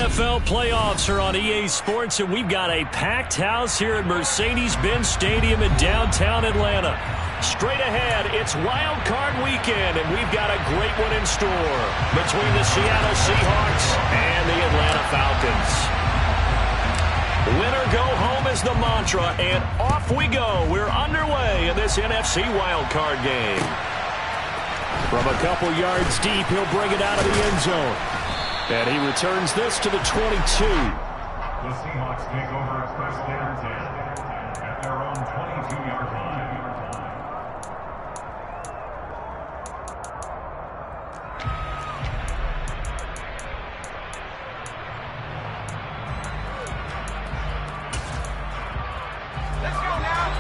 NFL playoffs are on EA Sports, and we've got a packed house here at Mercedes-Benz Stadium in downtown Atlanta. Straight ahead, it's Wild Card Weekend, and we've got a great one in store between the Seattle Seahawks and the Atlanta Falcons. Winner go home is the mantra, and off we go. We're underway in this NFC Wild Card game. From a couple yards deep, he'll bring it out of the end zone. And he returns this to the 22. The Seahawks take over at first down 10 at their own 22-yard line. Let's go now.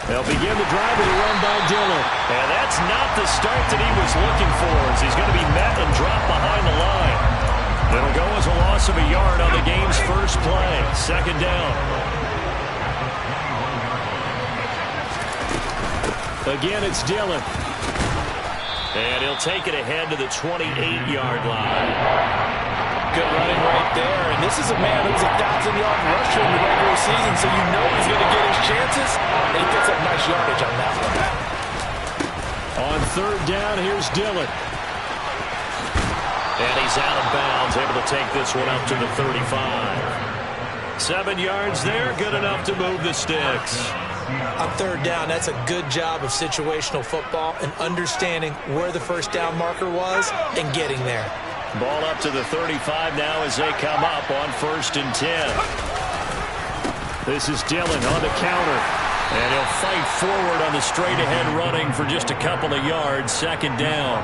They'll begin the drive with a run by Dillon. And that's not the start that he was looking for, as he's going to be met and dropped behind the line. It'll go as a loss of a yard on the game's first play. Second down. Again, it's Dillon. And he'll take it ahead to the 28-yard line. Good running right there, and this is a man who's a 1,000-yard rusher in the regular season, so you know he's going to get his chances, and he gets up nice yardage on that one. On third down, here's Dillon. And he's out of bounds, able to take this one up to the 35. 7 yards there, good enough to move the sticks. On third down, that's a good job of situational football and understanding where the first down marker was and getting there. Ball up to the 35 now as they come up on 1st and 10. This is Dillon on the counter. And he'll fight forward on the straight-ahead running for just a couple of yards. Second down.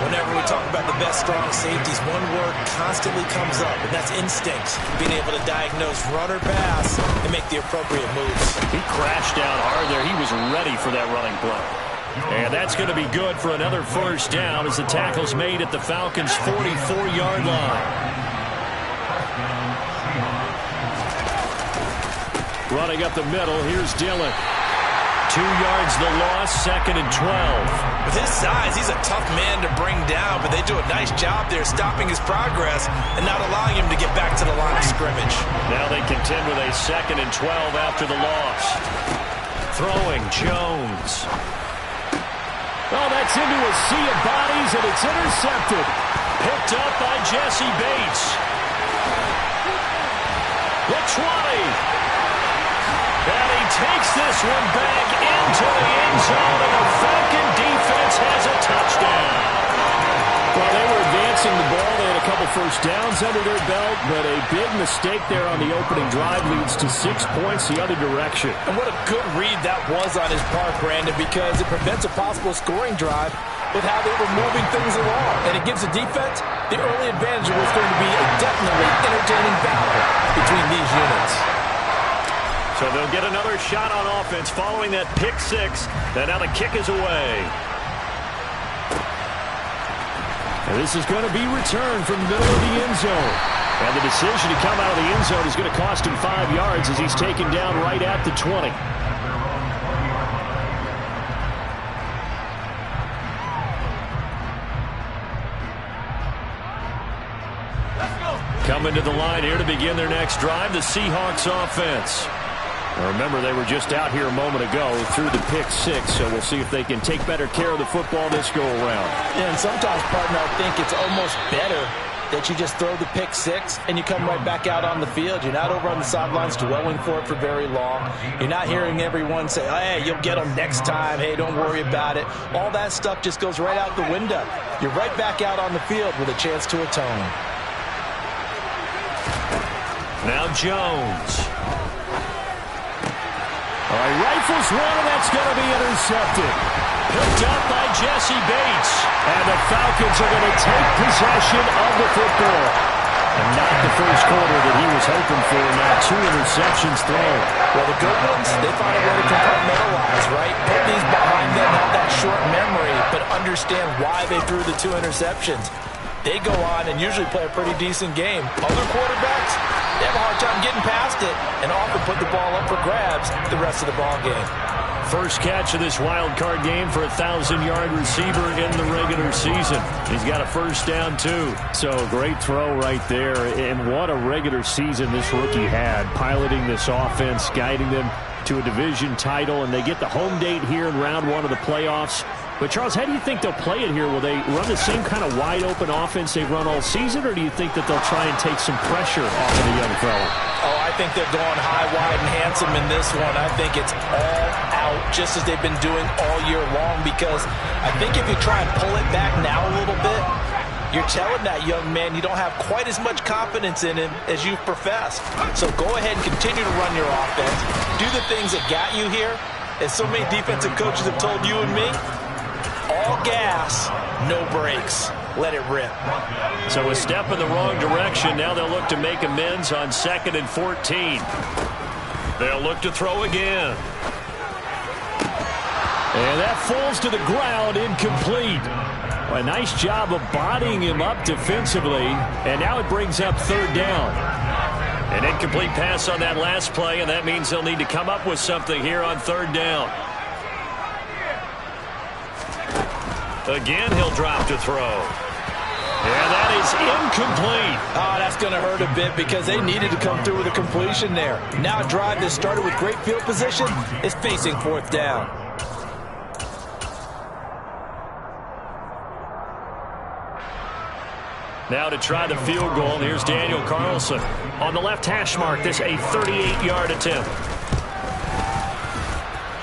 Whenever we talk about the best strong safeties, one word constantly comes up, and that's instinct. Being able to diagnose run or pass and make the appropriate moves. He crashed down hard there. He was ready for that running play. And that's going to be good for another first down as the tackle's made at the Falcons' 44-yard line. Running up the middle, here's Dillon. 2 yards the loss, 2nd and 12. With his size, he's a tough man to bring down, but they do a nice job there stopping his progress and not allowing him to get back to the line of scrimmage. Now they contend with a 2nd and 12 after the loss. Throwing, Jones. Oh, that's into a sea of bodies, and it's intercepted. Picked up by Jesse Bates. The 20. And he takes this one back into the end zone, and the Falcon defense has a touchdown. Well, they were advancing the ball. They had a couple first downs under their belt, but a big mistake there on the opening drive leads to 6 points the other direction. And what a good read that was on his part, Brandon, because it prevents a possible scoring drive with how they were moving things along. And it gives the defense the early advantage of what's going to be a definitely entertaining battle between these units. So they'll get another shot on offense following that pick six. And now the kick is away. And this is going to be returned from the middle of the end zone. And the decision to come out of the end zone is going to cost him 5 yards as he's taken down right at the 20. Coming to the line here to begin their next drive, the Seahawks offense. Now remember, they were just out here a moment ago through the pick six, so we'll see if they can take better care of the football this go-around. Yeah, and sometimes, partner, I think it's almost better that you just throw the pick six and you come right back out on the field. You're not over on the sidelines dwelling for it for very long. You're not hearing everyone say, hey, you'll get them next time. Hey, don't worry about it. All that stuff just goes right out the window. You're right back out on the field with a chance to atone. Now Jones. All right, rifles one, and that's going to be intercepted. Picked up by Jesse Bates. And the Falcons are going to take possession of the football. And not the first quarter that he was hoping for. Now 2 interceptions thrown. Well, the good ones, they find a way to compartmentalize, right? Put these behind them, have that short memory, but understand why they threw the 2 interceptions. They go on and usually play a pretty decent game. Other quarterbacks, they have a hard time getting past it and often put the ball up for grabs the rest of the ball game. first catch of this wild card game for a 1,000-yard receiver in the regular season. He's got a first down, too. So, great throw right there. And what a regular season this rookie had, piloting this offense, guiding them to a division title, and they get the home date here in round 1 of the playoffs. But, Charles, how do you think they'll play it here? Will they run the same kind of wide-open offense they've run all season, or do you think that they'll try and take some pressure off of the young fella? Oh, I think they're going high, wide, and handsome in this one. I think it's all out, just as they've been doing all year long, because I think if you try and pull it back now a little bit, you're telling that young man you don't have quite as much confidence in him as you've professed. So go ahead and continue to run your offense. Do the things that got you here. As so many defensive coaches have told you and me, all gas, no brakes. Let it rip. So a step in the wrong direction. Now they'll look to make amends on 2nd and 14. They'll look to throw again. And that falls to the ground, incomplete. A nice job of bodying him up defensively. And now it brings up 3rd down. An incomplete pass on that last play, and that means they'll need to come up with something here on 3rd down. Again, he'll drop to throw. And that is incomplete. Oh, that's going to hurt a bit because they needed to come through with a completion there. Now a drive that started with great field position is facing 4th down. Now to try the field goal, here's Daniel Carlson. On the left hash mark, this a 38-yard attempt.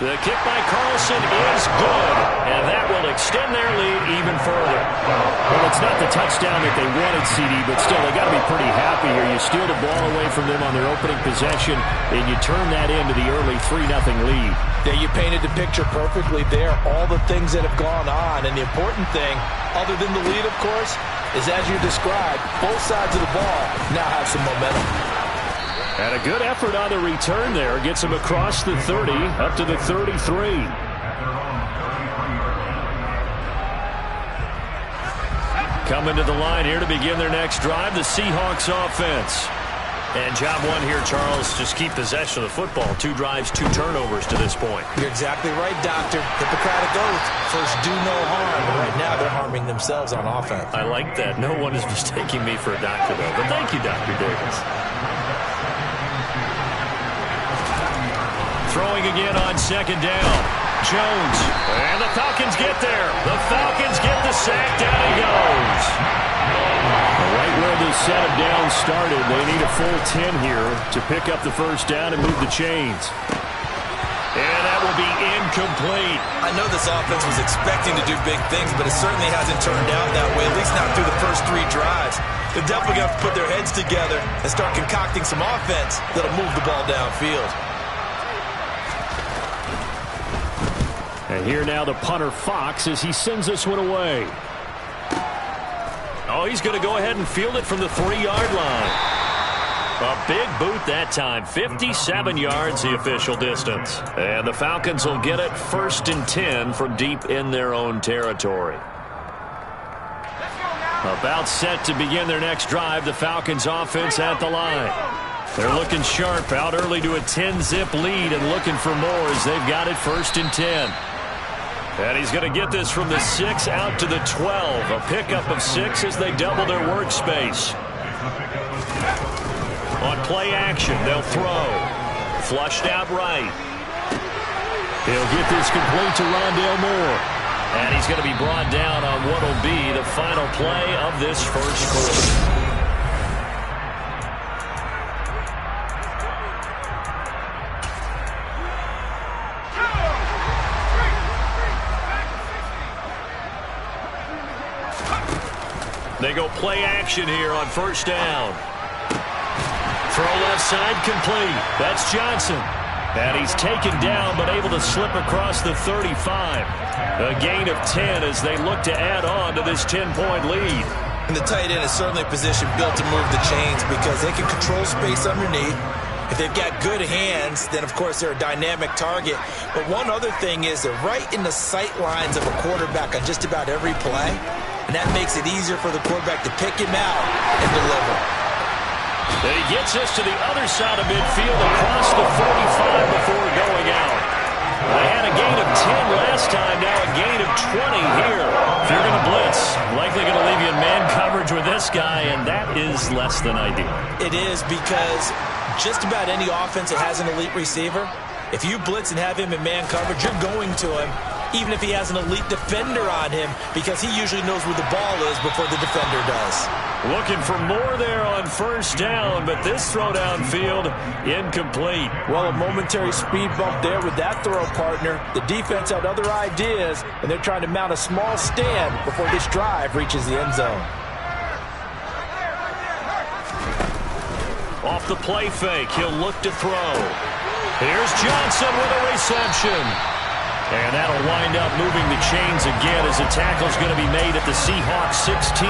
The kick by Carlson is good, and that will extend their lead even further. Well, it's not the touchdown that they wanted, CD, but still, they got to be pretty happy here. You steal the ball away from them on their opening possession, and you turn that into the early 3-0 lead. Yeah, you painted the picture perfectly there. All the things that have gone on, and the important thing, other than the lead, of course, is as you described, both sides of the ball now have some momentum. And a good effort on the return there. Gets him across the 30, up to the 33. Coming to the line here to begin their next drive, the Seahawks offense. And job 1 here, Charles, just keep possession of the football. 2 drives, 2 turnovers to this point. You're exactly right, Doctor. Hippocratic oath. First, do no harm. But right now, they're harming themselves on offense. I like that. No one is mistaking me for a doctor, though. But thank you, Dr. Davis. Throwing again on 2nd down. Jones. And the Falcons get there. The Falcons get the sack. Down he goes. Right where this set of downs started, they need a full 10 here to pick up the first down and move the chains. And that will be incomplete. I know this offense was expecting to do big things, but it certainly hasn't turned out that way, at least not through the first 3 drives. They're definitely going to have to put their heads together and start concocting some offense that'll move the ball downfield. And here now the punter Fox as he sends this one away. Oh, he's going to go ahead and field it from the 3-yard line. A big boot that time. 57 yards the official distance. And the Falcons will get it 1st and 10 from deep in their own territory. About set to begin their next drive, the Falcons offense at the line. They're looking sharp, out early to a 10-zip lead and looking for more as they've got it 1st and 10. And he's going to get this from the 6 out to the 12. A pickup of 6 as they double their workspace. On play action, they'll throw. Flushed out right. He'll get this complete to Rondale Moore. And he's going to be brought down on what will be the final play of this first quarter. They go play action here on 1st down. Throw left side complete. That's Johnson. And he's taken down but able to slip across the 35. A gain of 10 as they look to add on to this 10-point lead. And the tight end is certainly a position built to move the chains because they can control space underneath. If they've got good hands, then of course they're a dynamic target. But one other thing is they're right in the sight lines of a quarterback on just about every play. And that makes it easier for the quarterback to pick him out and deliver. And he gets us to the other side of midfield across the 45 before going out. They had a gain of 10 last time, now a gain of 20 here. If you're going to blitz, likely going to leave you in man coverage with this guy, and that is less than ideal. It is, because just about any offense that has an elite receiver, if you blitz and have him in man coverage, you're going to him, even if he has an elite defender on him, because he usually knows where the ball is before the defender does. Looking for more there on first down, but this throw downfield incomplete. Well, a momentary speed bump there with that throw, partner. The defense had other ideas, and they're trying to mount a small stand before this drive reaches the end zone. Off the play fake, he'll look to throw. Here's Johnson with a reception. And that'll wind up moving the chains again as the tackle's going to be made at the Seahawks 16.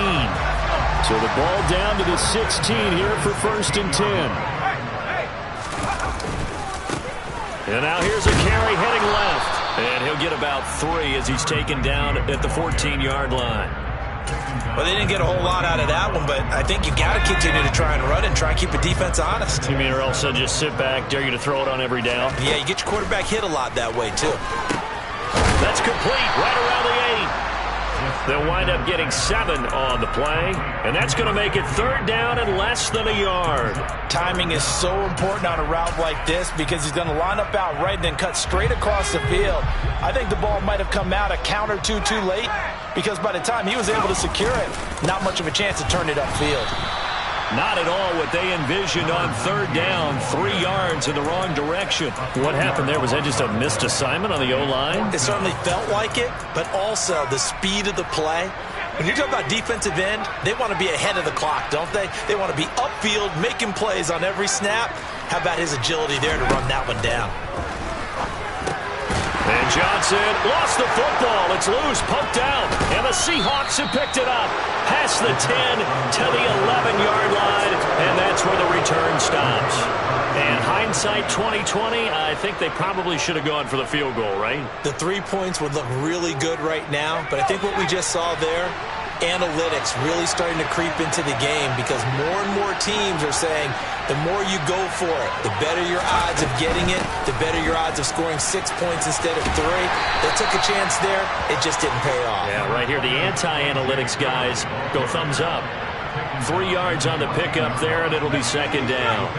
So the ball down to the 16 here for first and 10. And now here's a carry heading left. And he'll get about 3 as he's taken down at the 14-yard line. Well, they didn't get a whole lot out of that one, but I think you got to continue to try and run and try and keep the defense honest. You mean, or else they'll just sit back, dare you to throw it on every down? Yeah, you get your quarterback hit a lot that way, too. That's complete right around the 8. They'll wind up getting 7 on the play, and that's going to make it third down and less than a yard. Timing is so important on a route like this because he's going to line up out right and then cut straight across the field. I think the ball might have come out a count or two too late because by the time he was able to secure it, not much of a chance to turn it upfield. Not at all what they envisioned on third down, 3 yards in the wrong direction. What happened there? Was that just a missed assignment on the O-line? It certainly felt like it, but also the speed of the play. When you're talking about defensive end, they want to be ahead of the clock, don't they? They want to be upfield, making plays on every snap. How about his agility there to run that one down? And Johnson lost the football. It's loose, poked out, and the Seahawks have picked it up. Past the 10 to the 11-yard line, and that's where the return stops. And hindsight 2020, I think they probably should have gone for the field goal, right? The 3 points would look really good right now, but I think what we just saw there, analytics really starting to creep into the game because more and more teams are saying the more you go for it, the better your odds of getting it, the better your odds of scoring 6 points instead of 3. They took a chance there. It just didn't pay off. Yeah, right here, the anti-analytics guys go thumbs up. 3 yards on the pickup there, and it'll be second down.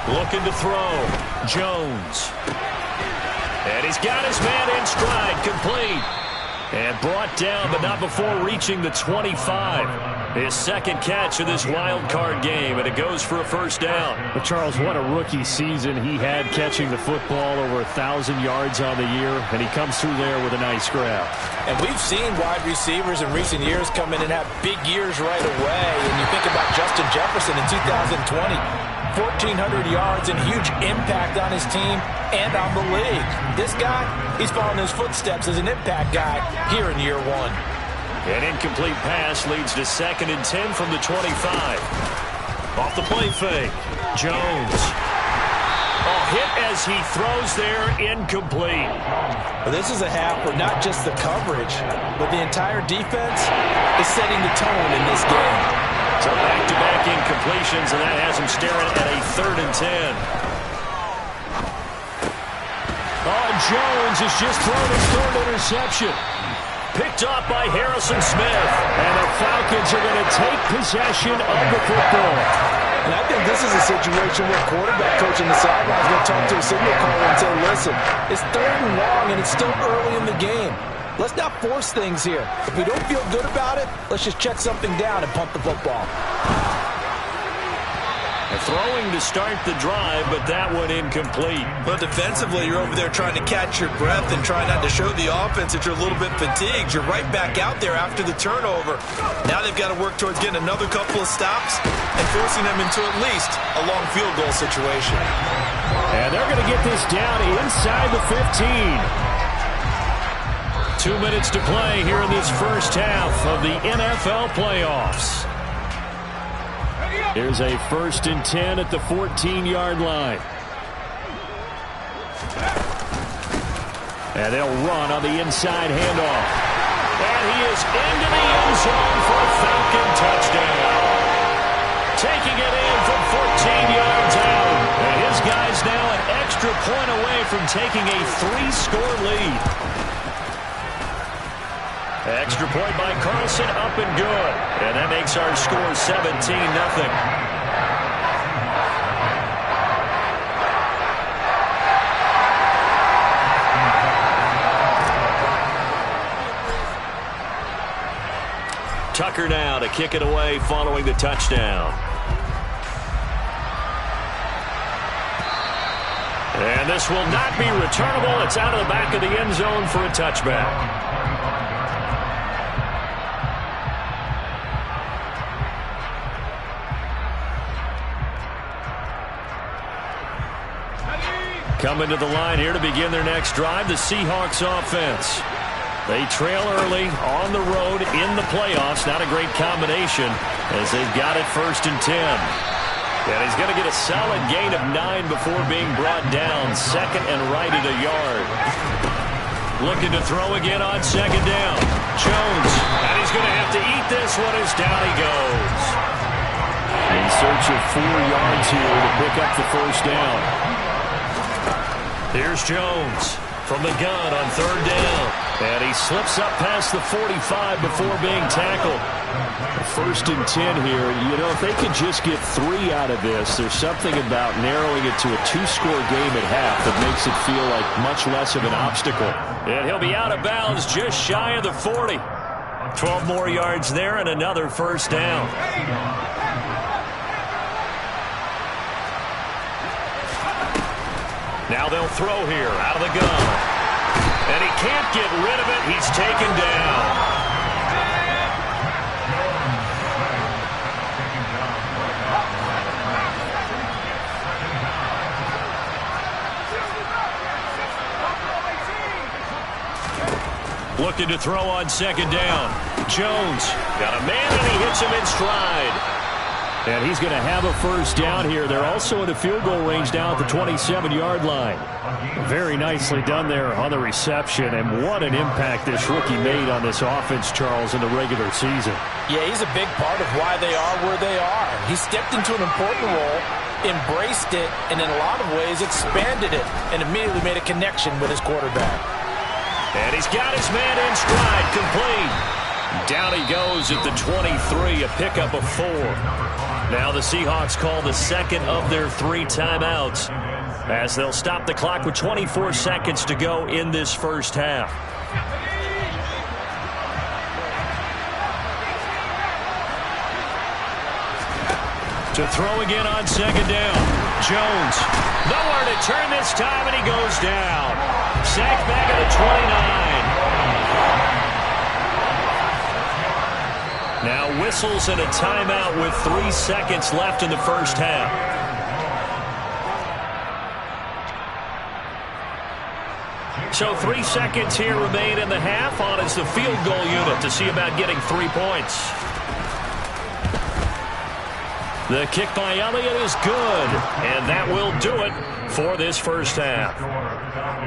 Looking to throw. Jones. And he's got his man in stride, complete. And brought down, but not before reaching the 25. His second catch of this wild card game, and it goes for a first down. But Charles, what a rookie season he had catching the football, over 1,000 yards on the year, and he comes through there with a nice grab. And we've seen wide receivers in recent years come in and have big years right away. And you think about Justin Jefferson in 2020. 1,400 yards and huge impact on his team and on the league. This guy, he's following his footsteps as an impact guy here in year 1. An incomplete pass leads to second and 10 from the 25. Off the play fake. Jones. Oh, hit as he throws there, incomplete. Well, this is a half where not just the coverage, but the entire defense is setting the tone in this game. So back-to-back incompletions, and that has him staring at a third and 10. Oh, Jones has just thrown his third interception. Picked up by Harrison Smith. And the Falcons are going to take possession of the football. And I think this is a situation where quarterback coach in the sideline is going to talk to a signal caller and say, listen, it's third and long, and it's still early in the game. Let's not force things here. If we don't feel good about it, let's just check something down and punt the football. Throwing to start the drive, but that one incomplete. But defensively, you're over there trying to catch your breath and try not to show the offense that you're a little bit fatigued. You're right back out there after the turnover. Now they've got to work towards getting another couple of stops and forcing them into at least a long field goal situation. And they're going to get this down inside the 15. 2 minutes to play here in this first half of the NFL playoffs. Here's a first and 10 at the 14-yard line. And they'll run on the inside handoff. And he is into the end zone for a Falcon touchdown. taking it in from 14 yards out. And his guy's now an extra point away from taking a 3-score lead. Extra point by Carlson, up and good. And that makes our score 17-0. Tucker now to kick it away following the touchdown. And this will not be returnable. It's out of the back of the end zone for a touchback. Coming to the line here to begin their next drive, the Seahawks offense. They trail early on the road in the playoffs. Not a great combination as they've got it 1st and 10. And he's going to get a solid gain of 9 before being brought down. 2nd and right at a yard. Looking to throw again on 2nd down. Jones. And he's going to have to eat this one as down he goes. In search of 4 yards here to pick up the 1st down. Here's Jones from the gun on 3rd down. And he slips up past the 45 before being tackled. 1st and 10 here. You know, if they could just get 3 out of this, there's something about narrowing it to a 2-score game at half that makes it feel like much less of an obstacle. And he'll be out of bounds just shy of the 40. 12 more yards there and another 1st down. Now they'll throw here out of the gun. And he can't get rid of it. He's taken down. Looking to throw on 2nd down. Jones got a man and he hits him in stride. And he's going to have a 1st down here. They're also in a field goal range down at the 27-yard line. Very nicely done there on the reception. And what an impact this rookie made on this offense, Charles, in the regular season. Yeah, he's a big part of why they are where they are. He stepped into an important role, embraced it, and in a lot of ways expanded it, and immediately made a connection with his quarterback. And he's got his man in stride, complete. Down he goes at the 23, a pickup of 4. Now the Seahawks call the 2nd of their 3 timeouts as they'll stop the clock with 24 seconds to go in this 1st half. To throw again on 2nd down. Jones. Nowhere to turn this time, and he goes down. Sacked back at the 29. Now whistles and a timeout with 3 seconds left in the 1st half. So 3 seconds here remain in the half. On is the field goal unit to see about getting 3 points. The kick by Elliott is good, and that will do it for this 1st half.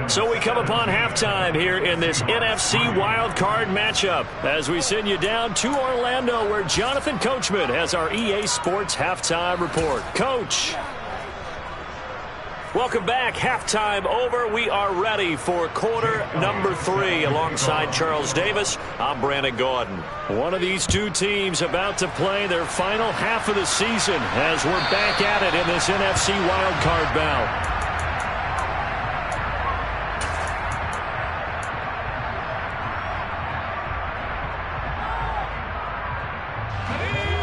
So we come upon halftime here in this NFC Wildcard matchup as we send you down to Orlando where Jonathan Coachman has our EA Sports Halftime Report. Coach. Welcome back. Halftime over. We are ready for quarter number 3 alongside Charles Davis. I'm Brandon Gordon. One of these 2 teams about to play their final half of the season as we're back at it in this NFC wildcard bout.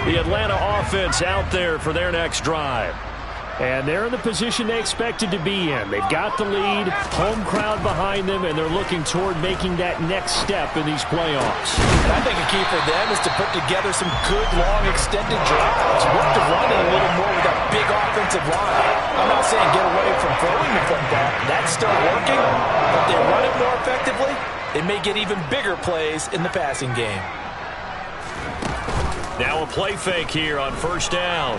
The Atlanta offense out there for their next drive. And they're in the position they expected to be in. They've got the lead, home crowd behind them, and they're looking toward making that next step in these playoffs. And I think a key for them is to put together some good, long, extended drives. Work to run it a little more with that big offensive line. I'm not saying get away from throwing the football. That's still working. But they run it more effectively, they may get even bigger plays in the passing game. Now a play fake here on 1st down.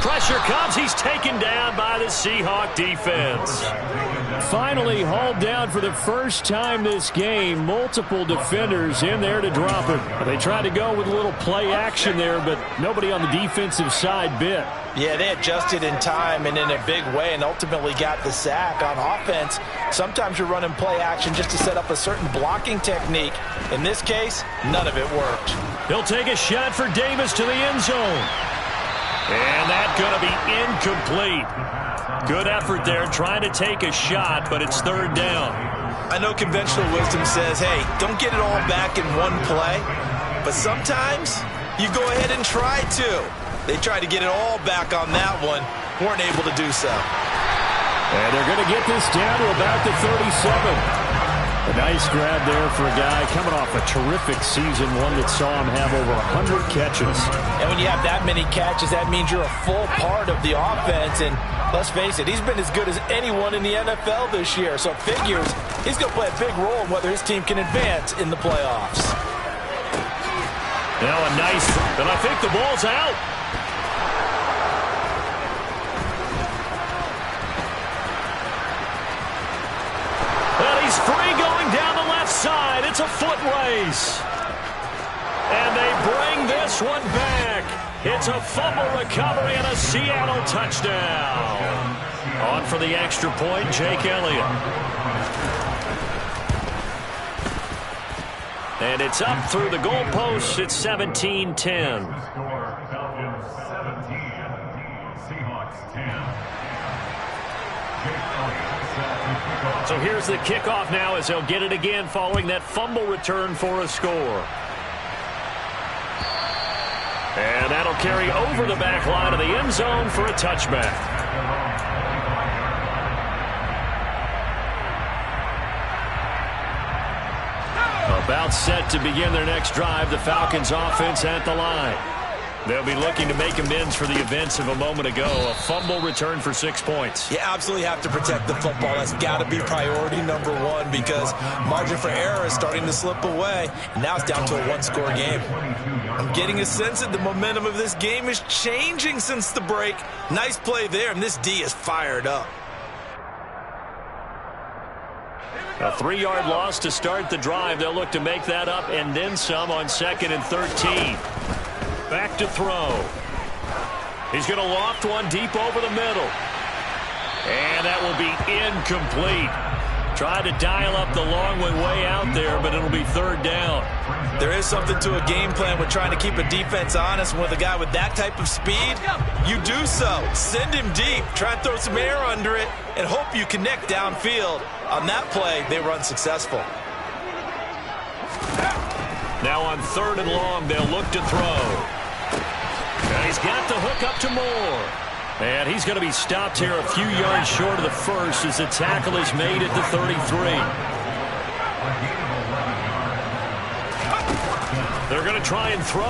Pressure comes. He's taken down by the Seahawks defense. Finally hauled down for the first time this game. Multiple defenders in there to drop him. They tried to go with a little play action there, but nobody on the defensive side bit. Yeah, they adjusted in time and in a big way and ultimately got the sack. On offense, sometimes you're running play action just to set up a certain blocking technique. In this case, none of it worked. He'll take a shot for Davis to the end zone. And that's going to be incomplete. Good effort there trying to take a shot, but it's third down. I know conventional wisdom says, hey, don't get it all back in one play. But sometimes you go ahead and try to. They tried to get it all back on that one. Weren't able to do so. And they're going to get this down to about the 37. A nice grab there for a guy coming off a terrific season, one that saw him have over 100 catches. And when you have that many catches, that means you're a full part of the offense. And let's face it, he's been as good as anyone in the NFL this year. So it figures he's going to play a big role in whether his team can advance in the playoffs. Now a nice, and I think the ball's out. He's free going down the left side. It's a foot race. And they bring this one back. It's a fumble recovery and a Seattle touchdown. On for the extra point, Jake Elliott. And it's up through the goalposts. It's 17-10. Score, Falcons 17, Seahawks 10. So here's the kickoff now as they'll get it again following that fumble return for a score. And that'll carry over the back line of the end zone for a touchback. About set to begin their next drive, the Falcons offense at the line. They'll be looking to make amends for the events of a moment ago. A fumble return for 6 points. You absolutely have to protect the football. That's got to be priority number one because margin for error is starting to slip away. And now it's down to a one-score game. I'm getting a sense that the momentum of this game is changing since the break. Nice play there, and this D is fired up. A 3-yard loss to start the drive. They'll look to make that up and then some on 2nd and 13. Back to throw. He's going to loft one deep over the middle. And that will be incomplete. Tried to dial up the long one way out there, but it'll be third down. There is something to a game plan with trying to keep a defense honest. With a guy with that type of speed, you do so. Send him deep. Try and throw some air under it and hope you connect downfield. On that play, they were unsuccessful. Now on 3rd and long, they'll look to throw. And he's got the hook up to Moore. And he's going to be stopped here a few yards short of the first as the tackle is made at the 33. They're going to try and throw.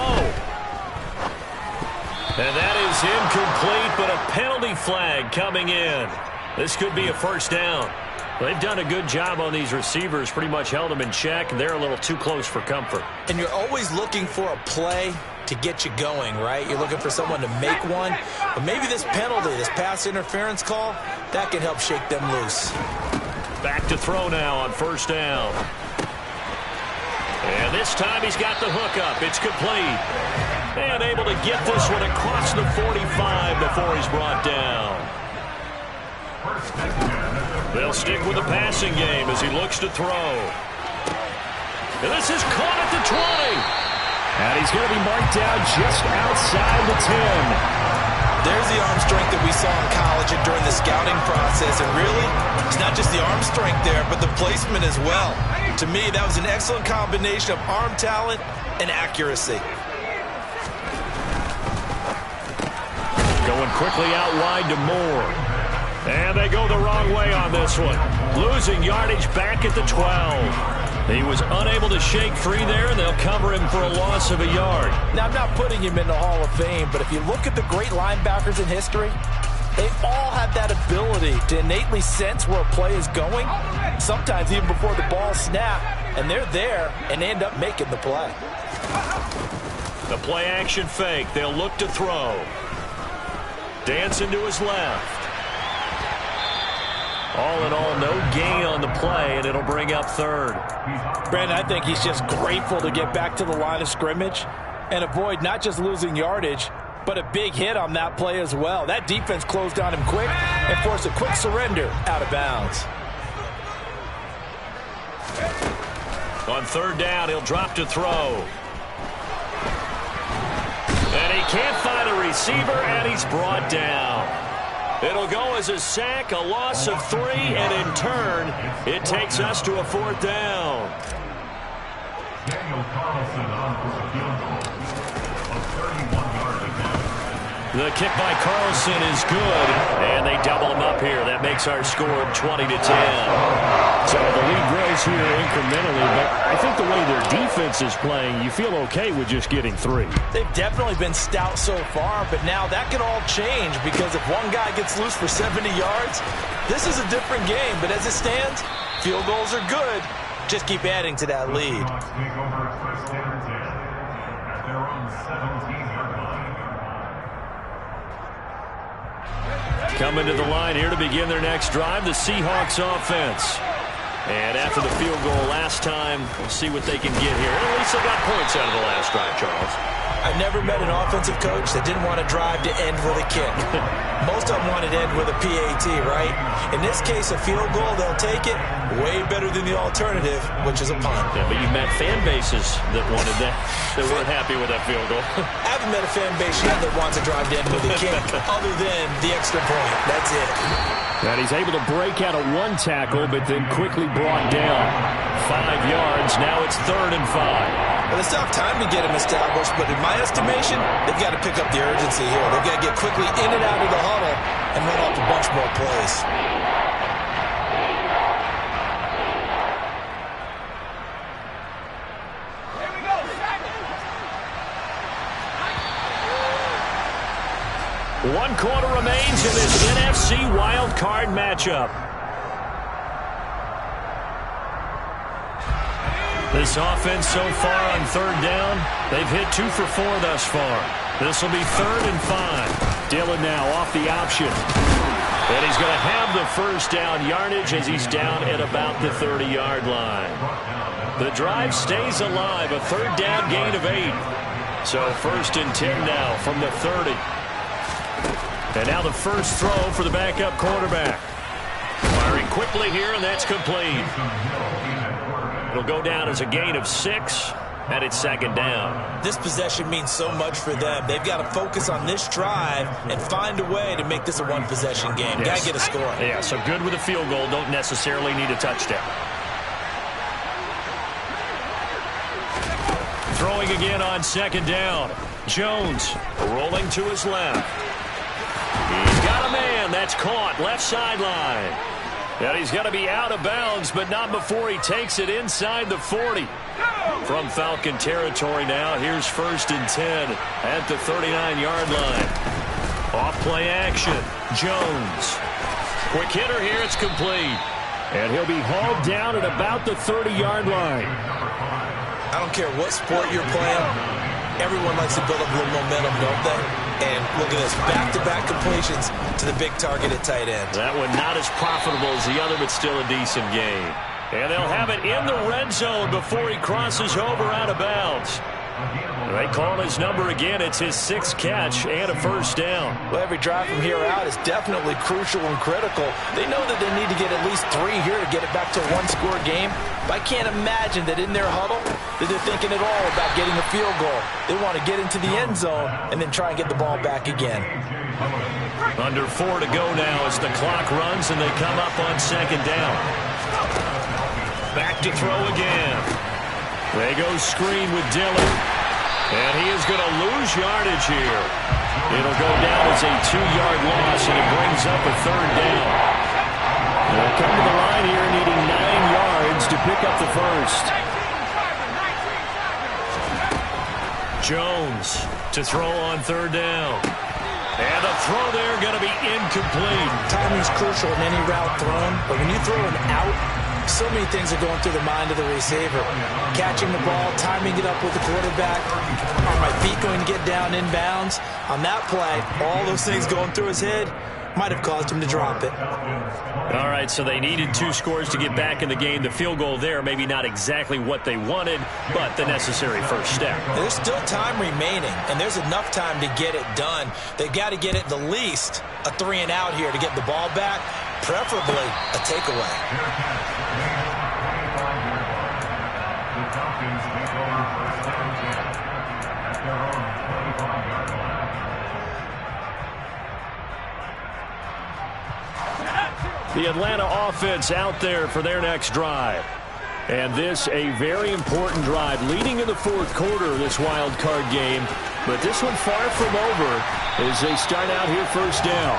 And that is incomplete, but a penalty flag coming in. This could be a first down. They've done a good job on these receivers, pretty much held them in check. They're a little too close for comfort. And you're always looking for a play to get you going, right? You're looking for someone to make one. But maybe this penalty, this pass interference call, that can help shake them loose. Back to throw now on 1st down. And this time he's got the hook up. It's complete. And able to get this one across the 45 before he's brought down. They'll stick with the passing game as he looks to throw. And this is caught at the 20. And he's going to be marked down just outside the 10. There's the arm strength that we saw in college and during the scouting process. And really, it's not just the arm strength there, but the placement as well. To me, that was an excellent combination of arm talent and accuracy. Going quickly out wide to Moore. And they go the wrong way on this one. Losing yardage back at the 12. He was unable to shake free there, and they'll cover him for a loss of a yard. Now, I'm not putting him in the Hall of Fame, but if you look at the great linebackers in history, they all have that ability to innately sense where a play is going, sometimes even before the ball snaps, and they're there and end up making the play. The play action fake. They'll look to throw. Dancing to his left. All in all, no gain on the play, and it'll bring up third. Brandon, I think he's just grateful to get back to the line of scrimmage and avoid not just losing yardage, but a big hit on that play as well. That defense closed on him quick and forced a quick surrender out of bounds. On third down, he'll drop to throw. And he can't find a receiver, and he's brought down. It'll go as a sack, a loss of 3, and in turn, it takes us to a fourth down. Daniel Carlson on for a field goal. A 31-yard attempt. The kick by Carlson is good, and they double him up here. That makes our score 20-10. So the lead grows here incrementally, but I think the way their defense is playing, you feel okay with just getting 3. They've definitely been stout so far, but now that could all change because if one guy gets loose for 70 yards, this is a different game. But as it stands, field goals are good. Just keep adding to that lead. Seahawks take over at first down 10 at their own 17-yard line. Coming to the line here to begin their next drive, the Seahawks offense. And after the field goal last time, we'll see what they can get here. At least they got points out of the last drive, Charles. I've never met an offensive coach that didn't want to drive to end with a kick. Most of them wanted to end with a PAT, right? In this case, a field goal, they'll take it. Way better than the alternative, which is a punt. Yeah, but you've met fan bases that wanted that, that weren't happy with that field goal. I haven't met a fan base yet that wants to drive to end with a kick, other than the extra point. That's it. And he's able to break out of 1 tackle, but then quickly brought down. 5 yards, now it's 3rd and 5. Well, it's tough time to get him established, but in my estimation, they've got to pick up the urgency here. They've got to get quickly in and out of the huddle and run off a bunch more plays. Here we go, second. 1 quarter remains in this NFC Wildcard matchup. This offense so far on 3rd down, they've hit 2 for 4 thus far. This will be 3rd and 5. Dillon now off the option. And he's going to have the first down yardage as he's down at about the 30-yard line. The drive stays alive, a 3rd down gain of 8. So 1st and 10 now from the 30. And now the first throw for the backup quarterback. Firing quickly here, and that's complete. It'll go down as a gain of 6, and it's 2nd down. This possession means so much for them. They've got to focus on this drive and find a way to make this a one-possession game. Yes. Got to get a score. Yeah, so good with a field goal. Don't necessarily need a touchdown. Throwing again on 2nd down. Jones rolling to his left. He's got a man. That's caught. Left sideline. And he's got to be out of bounds, but not before he takes it inside the 40. From Falcon territory now, here's 1st and 10 at the 39-yard line. Off play action. Jones. Quick hitter here. It's complete. And he'll be hauled down at about the 30-yard line. I don't care what sport you're playing. Everyone likes to build up a little momentum, don't they? And look at this, back-to-back completions to the big target at tight end. That one not as profitable as the other, but still a decent game. And they'll have it in the red zone before he crosses over out of bounds. They call his number again. It's his 6th catch and a first down. Well, every drive from here out is definitely crucial and critical. They know that they need to get at least 3 here to get it back to a one-score game. But I can't imagine that in their huddle that they're thinking at all about getting a field goal. They want to get into the end zone and then try and get the ball back again. Under 4 to go now as the clock runs and they come up on 2nd down. Back to throw again. They go screen with Dillon. And he is going to lose yardage here. It'll go down as a 2-yard loss, and it brings up a 3rd down. They'll come to the line here needing 9 yards to pick up the first. Jones to throw on 3rd down. And the throw there going to be incomplete. Timing's crucial in any route thrown, but when you throw an out, so many things are going through the mind of the receiver. Catching the ball, timing it up with the quarterback. Are my feet going to get down inbounds? On that play, all those things going through his head might have caused him to drop it. All right, so they needed 2 scores to get back in the game. The field goal there, maybe not exactly what they wanted, but the necessary first step. There's still time remaining, and there's enough time to get it done. They've got to get it the least a 3-and-out here to get the ball back, preferably a takeaway. The Falcons take over first down and 10 at their own 25-yard line. The Atlanta offense out there for their next drive. And this a very important drive leading in the 4th quarter of this wild card game. But this one far from over as they start out here first down.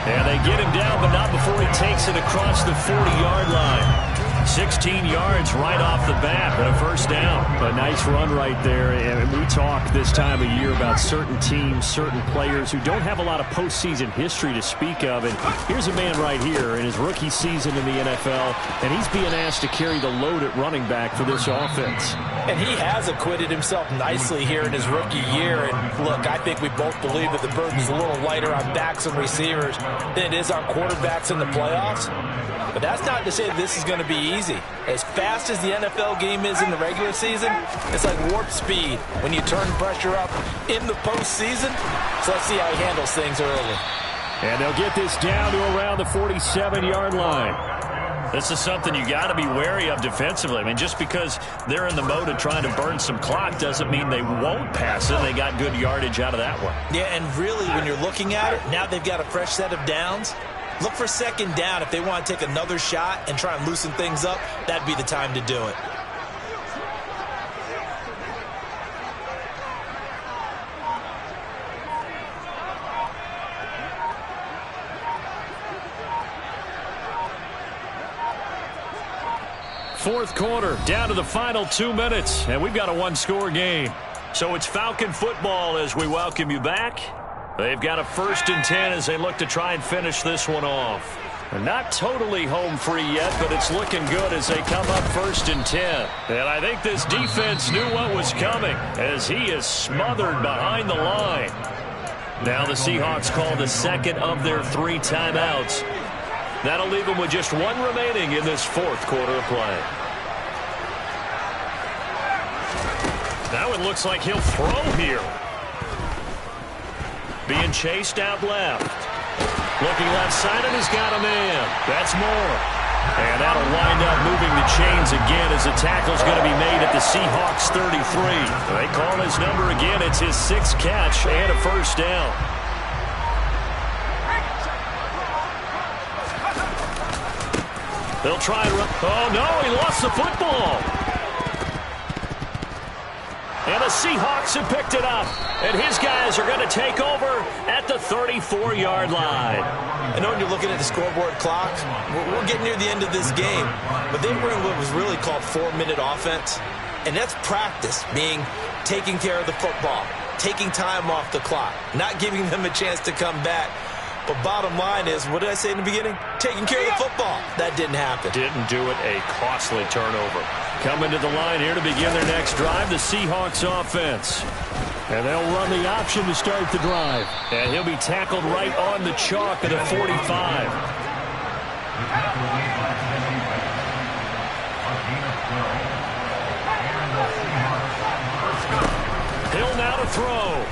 And they get him down, but not before he takes it across the 40-yard line. 16 yards right off the bat, but a first down. A nice run right there. And we talk this time of year about certain teams, certain players who don't have a lot of postseason history to speak of. And here's a man right here in his rookie season in the NFL, and he's being asked to carry the load at running back for this offense. And he has acquitted himself nicely here in his rookie year. And look, I think we both believe that the burden's a little lighter on backs and receivers than it is on quarterbacks in the playoffs. But that's not to say that this is going to be easy. As fast as the NFL game is in the regular season, it's like warp speed when you turn pressure up in the postseason. So let's see how he handles things early. And they'll get this down to around the 47-yard line. This is something you got to be wary of defensively. I mean, just because they're in the mode of trying to burn some clock doesn't mean they won't pass it. They got good yardage out of that one. Yeah, and really, when you're looking at it, now they've got a fresh set of downs. Look for second down. If they want to take another shot and try and loosen things up, that'd be the time to do it. Fourth quarter, down to the final 2 minutes, and we've got a 1-score game. So it's Falcon football as we welcome you back. They've got a 1st and 10 as they look to try and finish this one off. They're not totally home free yet, but it's looking good as they come up 1st and 10. And I think this defense knew what was coming as he is smothered behind the line. Now the Seahawks call the second of their 3 timeouts. That'll leave them with just 1 remaining in this 4th quarter of play. That one looks like he'll throw here. Being chased out left. Looking left side, and he's got a man. That's more. And that'll wind up moving the chains again as the tackle's going to be made at the Seahawks 33. They call his number again. It's his 6th catch and a first down. They'll try and run. Oh, no, he lost the football. And the Seahawks have picked it up. And his guys are going to take over at the 34-yard line. I know when you're looking at the scoreboard clock, we're getting near the end of this game. But they were in what was really called 4-minute offense. And that's practice, meaning taking care of the football, taking time off the clock, not giving them a chance to come back. But bottom line is, what did I say in the beginning? Taking care of the football. That didn't happen. Didn't do it. A costly turnover. Coming to the line here to begin their next drive, the Seahawks offense. And they'll run the option to start the drive. And he'll be tackled right on the chalk at a 45. Hill now to throw.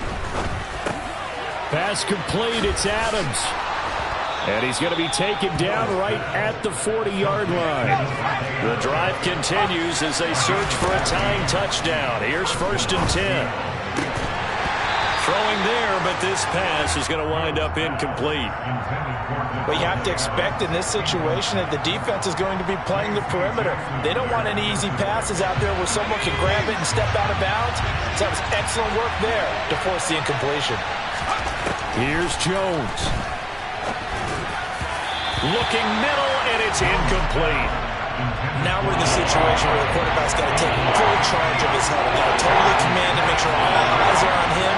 Pass complete, it's Adams. And he's going to be taken down right at the 40-yard line. The drive continues as they search for a tying touchdown. Here's 1st and 10. Throwing there, but this pass is going to wind up incomplete. But you have to expect in this situation that the defense is going to be playing the perimeter. They don't want any easy passes out there where someone can grab it and step out of bounds. So that was excellent work there to force the incompletion. Here's Jones. Looking middle, and it's incomplete. Now we're in the situation where the quarterback's got to take full charge of his head. Got to totally command and make sure all eyes are on him.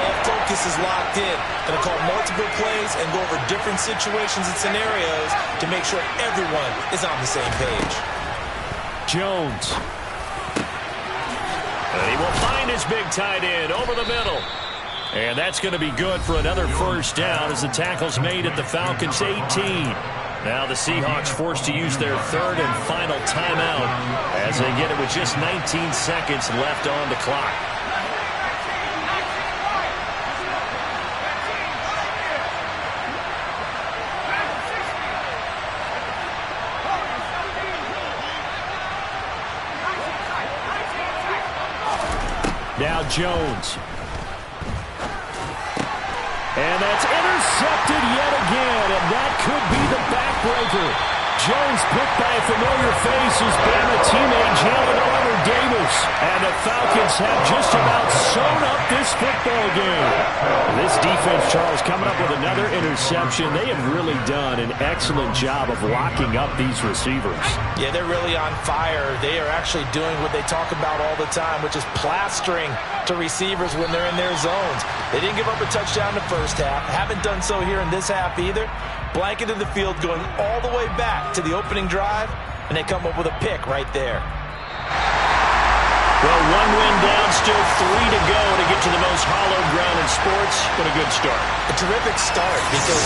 All focus is locked in. Going to call multiple plays and go over different situations and scenarios to make sure everyone is on the same page. Jones. And he will find his big tight end over the middle. And that's going to be good for another first down as the tackle's made at the Falcons' 18. Now the Seahawks forced to use their third and final timeout as they get it with just 19 seconds left on the clock. Now Jones. And that's intercepted yet again, and that could be the backbreaker. Jones picked by a familiar face, his Bama teammate Jalen Armour-Davis. And the Falcons have just about sewn up this football game. This defense, Charles, coming up with another interception. They have really done an excellent job of locking up these receivers. Yeah, they're really on fire. They are actually doing what they talk about all the time, which is plastering to receivers when they're in their zones. They didn't give up a touchdown the first half. Haven't done so here in this half either. Blanketed the field going all the way back to the opening drive, and they come up with a pick right there. Well, one win down, still 3 to go to get to the most hallowed ground in sports, but a good start. A terrific start because